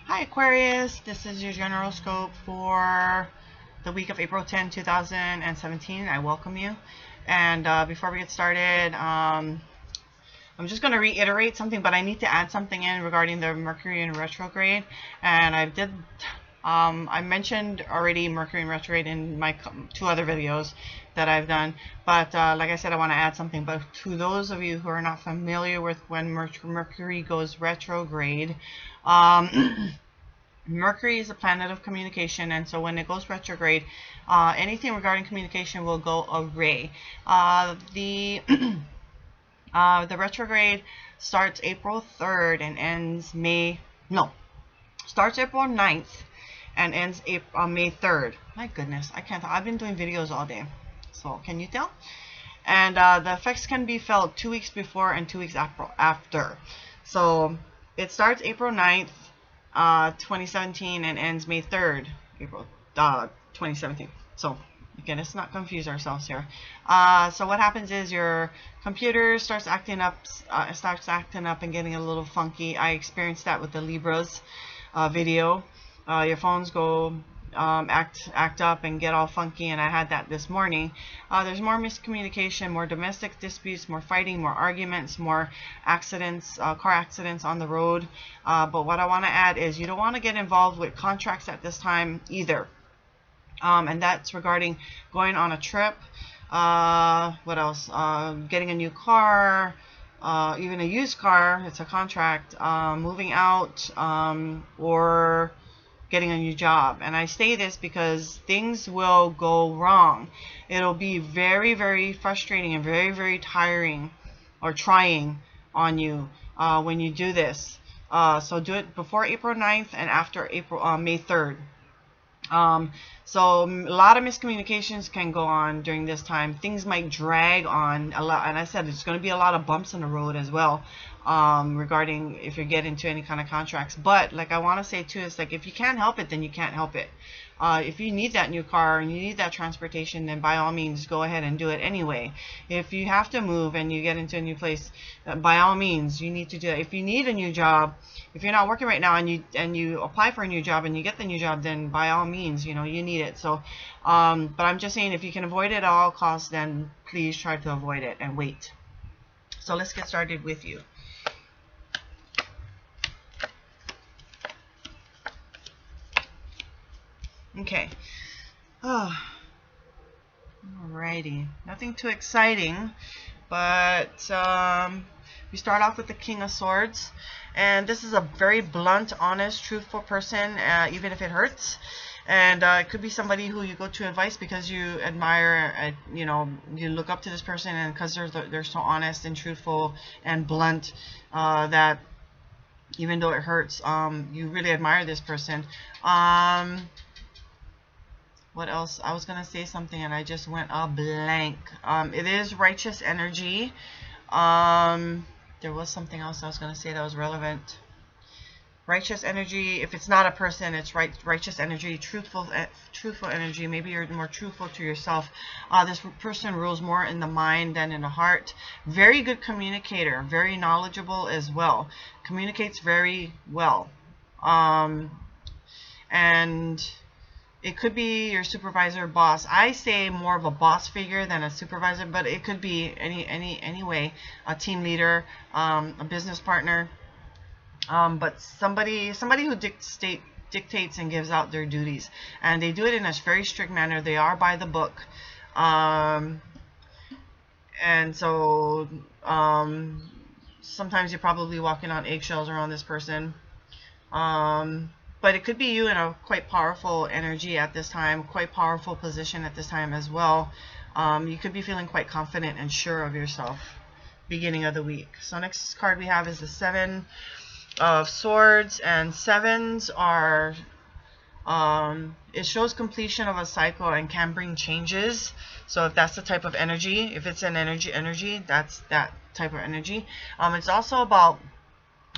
Hi Aquarius, this is your general scope for the week of April 10, 2017. I welcome you. And before we get started, I'm just going to reiterate something, but I need to add something in regarding the Mercury in retrograde. And I mentioned already Mercury in retrograde in my two other videos that I've done. But like I said, I want to add something. But to those of you who are not familiar with when Mercury goes retrograde, Mercury is a planet of communication, and so when it goes retrograde, anything regarding communication will go awry. The retrograde starts April 3rd and ends starts April 9th and ends May 3rd. My goodness, I can't. I've been doing videos all day, so can you tell? And the effects can be felt 2 weeks before and 2 weeks after. So it starts April 9th. 2017 and ends May 3rd, April 2017. So again, let's not confuse ourselves here. So what happens is your computer starts acting up and getting a little funky. I experienced that with the Libras video. Your phones go act up and get all funky, and I had that this morning. There's more miscommunication, more domestic disputes, more fighting, more arguments, more accidents, car accidents on the road. But what I want to add is you don't want to get involved with contracts at this time either. And that's regarding going on a trip. What else? Getting a new car, even a used car, it's a contract, moving out, or getting a new job. And I say this because things will go wrong. It'll be very, very frustrating and very, very tiring or trying on you when you do this. So do it before April 9th and after May 3rd. So a lot of miscommunications can go on during this time. Things might drag on a lot, and I said there's going to be a lot of bumps in the road as well, regarding if you get into any kind of contracts. But like I want to say too, it's like if you can't help it, then you can't help it. If you need that new car and you need that transportation, then by all means go ahead and do it anyway. If you have to move and you get into a new place, by all means you need to do it. If you need a new job, if you're not working right now and you apply for a new job and you get the new job, then by all means, you need it. So but I'm just saying, if you can avoid it at all costs, then please try to avoid it and wait. So let's get started with you. Okay. Alrighty. Nothing too exciting, but we start off with the King of Swords, and this is a very blunt, honest, truthful person, even if it hurts. And it could be somebody who you go to advice because you admire, you look up to this person, and because they're so honest and truthful and blunt, that even though it hurts, you really admire this person. What else? I was going to say something and I just went a blank. It is righteous energy. There was something else I was going to say that was relevant. Righteous energy, if it's not a person, it's righteous energy, truthful energy. Maybe you're more truthful to yourself. This person rules more in the mind than in the heart. Very good communicator, very knowledgeable as well. Communicates very well. And it could be your supervisor, boss. I say more of a boss figure than a supervisor, but it could be any way. A team leader, a business partner, but somebody who dictates and gives out their duties, and they do it in a very strict manner. They are by the book, and so sometimes you're probably walking on eggshells around this person. But it could be you in a quite powerful energy at this time, quite powerful position at this time as well. You could be feeling quite confident and sure of yourself beginning of the week. So next card we have is the Seven of Swords, and sevens are, it shows completion of a cycle and can bring changes. So if that's the type of energy, if it's an energy, that's that type of energy. It's also about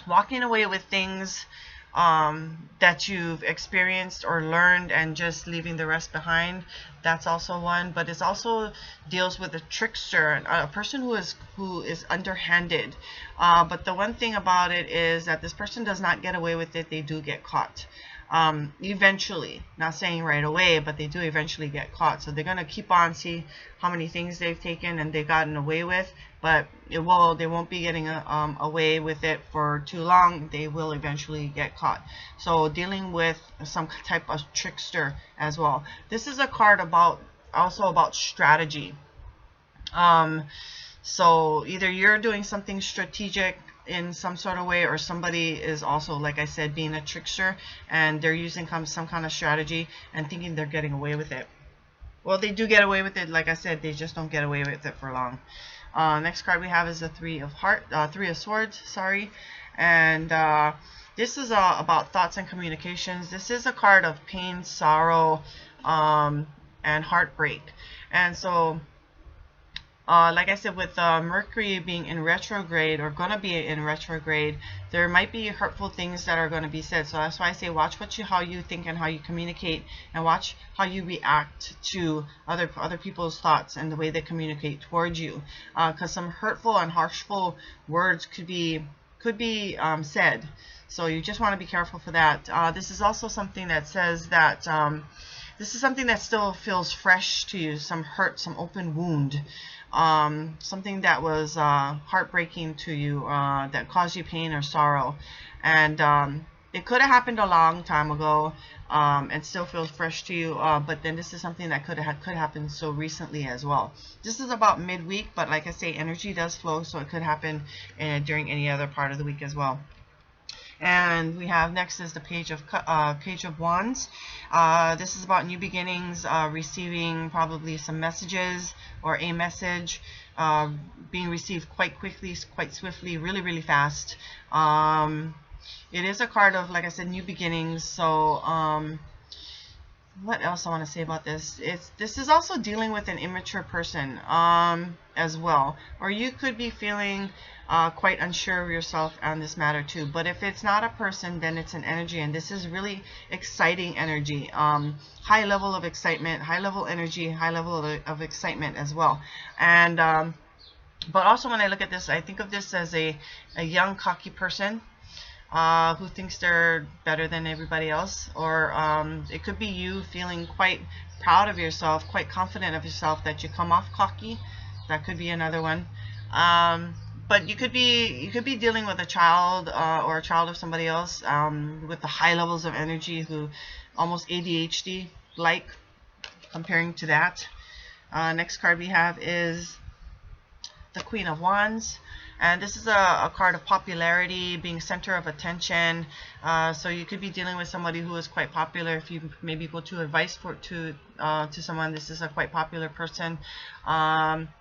walking away with things that you've experienced or learned and just leaving the rest behind. That's also one, but it also deals with a trickster, a person who is underhanded. But the one thing about it is that this person does not get away with it. They do get caught. Eventually, not saying right away, but they do eventually get caught. So they're going to keep on, see how many things they've taken and they've gotten away with, but they won't be getting away with it for too long. They will eventually get caught. So dealing with some type of trickster as well. This is a card also about strategy. So either you're doing something strategic in some sort of way, or somebody is also, like I said, being a trickster, and they're using some kind of strategy and thinking they're getting away with it. Well, they do get away with it. Like I said, they just don't get away with it for long. Next card we have is the Three of Swords. Sorry, and this is about thoughts and communications. This is a card of pain, sorrow, and heartbreak. And so, like I said, with Mercury being in retrograde, or going to be in retrograde, there might be hurtful things that are going to be said. So that's why I say watch how you think and how you communicate, and watch how you react to other people's thoughts and the way they communicate towards you. Because some hurtful and harshful words could be said. So you just want to be careful for that. This is also something that says that this is something that still feels fresh to you, some hurt, some open wound. Something that was heartbreaking to you, that caused you pain or sorrow, and it could have happened a long time ago, and still feels fresh to you, but then this is something that could happen so recently as well. This is about midweek, but like I say, energy does flow, so it could happen during any other part of the week as well. And we have next is the Page of Wands. This is about new beginnings, receiving probably some messages or a message being received quite quickly, quite swiftly, really, really fast. It is a card of, like I said, new beginnings. So what else I want to say about this? This is also dealing with an immature person as well, or you could be feeling quite unsure of yourself on this matter too. But if it's not a person, then it's an energy, and this is really exciting energy. High level of excitement, high level energy, high level of excitement as well. And but also when I look at this, I think of this as a young, cocky person who thinks they're better than everybody else, or it could be you feeling quite proud of yourself, quite confident of yourself, that you come off cocky. That could be another one. But you could be dealing with a child or a child of somebody else with the high levels of energy, who almost ADHD like, comparing to that. Next card we have is the Queen of Wands. And this is a card of popularity, being center of attention. So you could be dealing with somebody who is quite popular. If you maybe go to advice to someone, this is a quite popular person.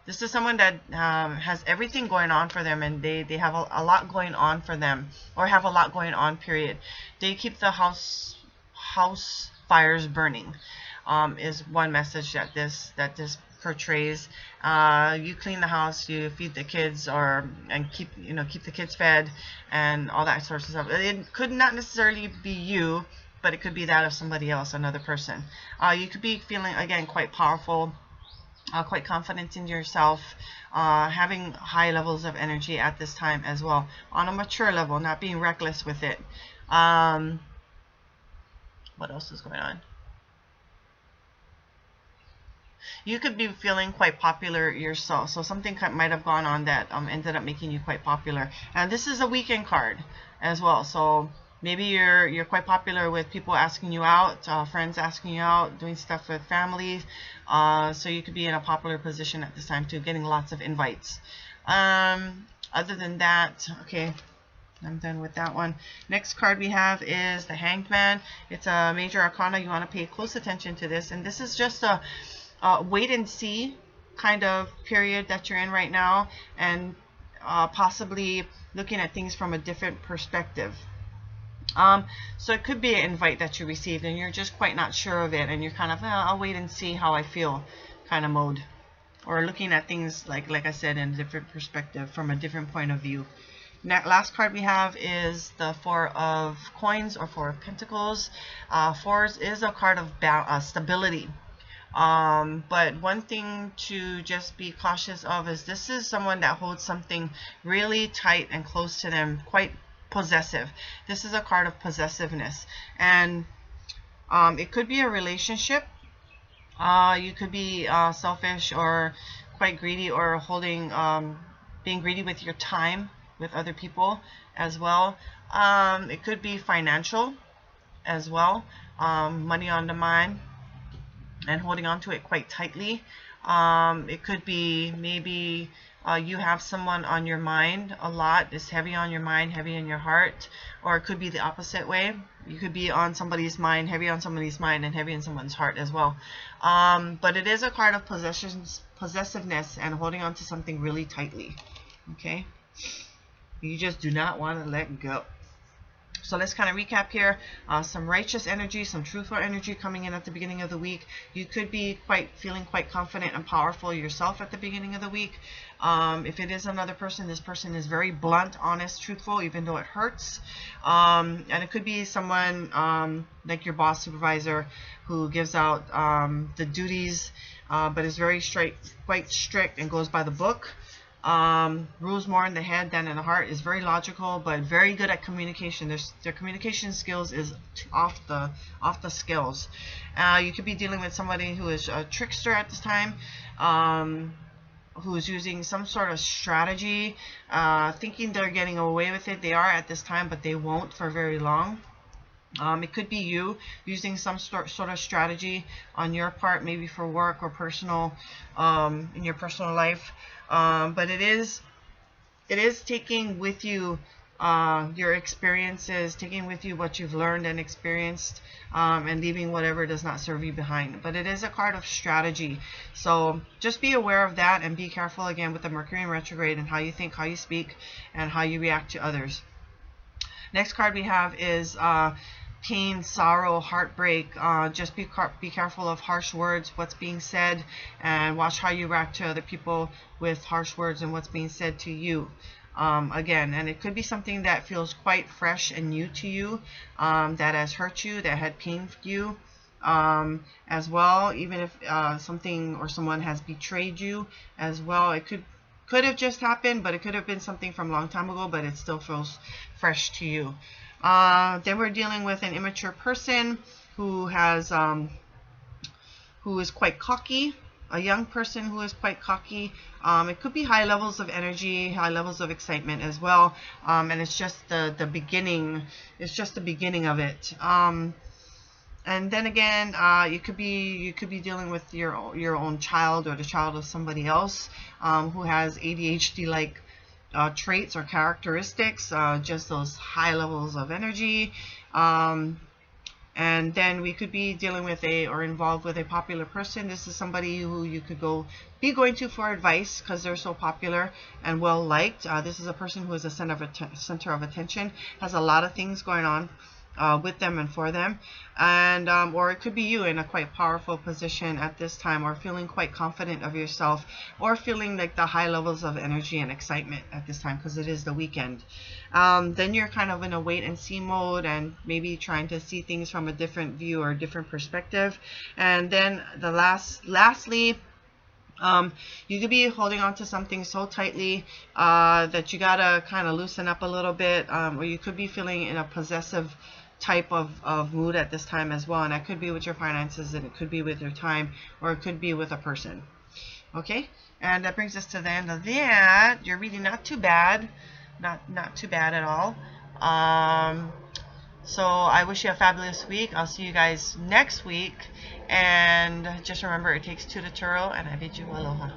This is someone that has everything going on for them, and they have a lot going on for them, or have a lot going on, period. They keep the house fires burning, is one message that this portrays. You clean the house, you feed the kids, and keep the kids fed, and all that sort of stuff. It could not necessarily be you, but it could be that of somebody else, another person. You could be feeling, again, quite powerful, quite confident in yourself, having high levels of energy at this time as well, on a mature level, not being reckless with it. What else is going on? You could be feeling quite popular yourself, so something might have gone on that ended up making you quite popular. And this is a weekend card as well, so maybe you're quite popular with people asking you out, friends asking you out, doing stuff with family. So you could be in a popular position at this time too, getting lots of invites. Other than that, okay, I'm done with that one. Next card we have is the Hanged Man. It's a major arcana. You want to pay close attention to this, and this is just a wait and see kind of period that you're in right now, and possibly looking at things from a different perspective. So it could be an invite that you received and you're just quite not sure of it, and you're kind of, I'll wait and see how I feel kind of mode, or looking at things like I said, in a different perspective, from a different point of view. Last card we have is the Four of Coins or Four of Pentacles. Fours is a card of stability. But one thing to just be cautious of is this is someone that holds something really tight and close to them, quite possessive. This is a card of possessiveness. And it could be a relationship. You could be selfish or quite greedy, or holding, being greedy with your time with other people as well. It could be financial as well, money on the mind, and holding on to it quite tightly. It could be maybe you have someone on your mind a lot, is heavy on your mind, heavy in your heart, or it could be the opposite way. You could be on somebody's mind, heavy on somebody's mind, and heavy in someone's heart as well. But it is a card of possessiveness and holding on to something really tightly. Okay? You just do not want to let go. So let's kind of recap here. Some righteous energy, some truthful energy coming in at the beginning of the week. You could be feeling quite confident and powerful yourself at the beginning of the week. If it is another person, this person is very blunt, honest, truthful, even though it hurts. And it could be someone like your boss, supervisor, who gives out the duties, but is very quite strict and goes by the book. Rules more in the head than in the heart, is very logical, but very good at communication. Their communication skills is off the scales. You could be dealing with somebody who is a trickster at this time, who is using some sort of strategy, thinking they're getting away with it. They are at this time, but they won't for very long. It could be you using some sort of strategy on your part, maybe for work or personal, in your personal life. But it is taking with you your experiences, taking with you what you've learned and experienced, and leaving whatever does not serve you behind. But it is a card of strategy. So just be aware of that and be careful again with the Mercury in retrograde and how you think, how you speak, and how you react to others. Next card we have is pain, sorrow, heartbreak. Just be careful of harsh words, what's being said, and watch how you react to other people with harsh words and what's being said to you. Again, and it could be something that feels quite fresh and new to you, that has hurt you, that had pained you, as well. Even if something or someone has betrayed you as well. It could have just happened, but it could have been something from a long time ago, but it still feels fresh to you. Then we're dealing with an immature person who is quite cocky, a young person who is quite cocky. It could be high levels of energy, high levels of excitement as well, and it's just the beginning. It's just the beginning of it. And then again, you could be dealing with your own child or the child of somebody else who has ADHD-like traits or characteristics, just those high levels of energy. And then we could be dealing with or involved with a popular person. This is somebody who you could be going to for advice because they're so popular and well liked. This is a person who is a center of attention, has a lot of things going on with them and for them, and or it could be you in a quite powerful position at this time, or feeling quite confident of yourself, or feeling like the high levels of energy and excitement at this time because it is the weekend. Then you're kind of in a wait and see mode and maybe trying to see things from a different view or a different perspective. And then lastly, you could be holding on to something so tightly that you gotta kind of loosen up a little bit, or you could be feeling in a possessive type of mood at this time as well, and that could be with your finances, and it could be with your time, or it could be with a person. Okay, and that brings us to the end of that. You're really not too bad, not too bad at all. So I wish you a fabulous week. I'll see you guys next week, and just remember, it takes two to tango, and I bid you aloha.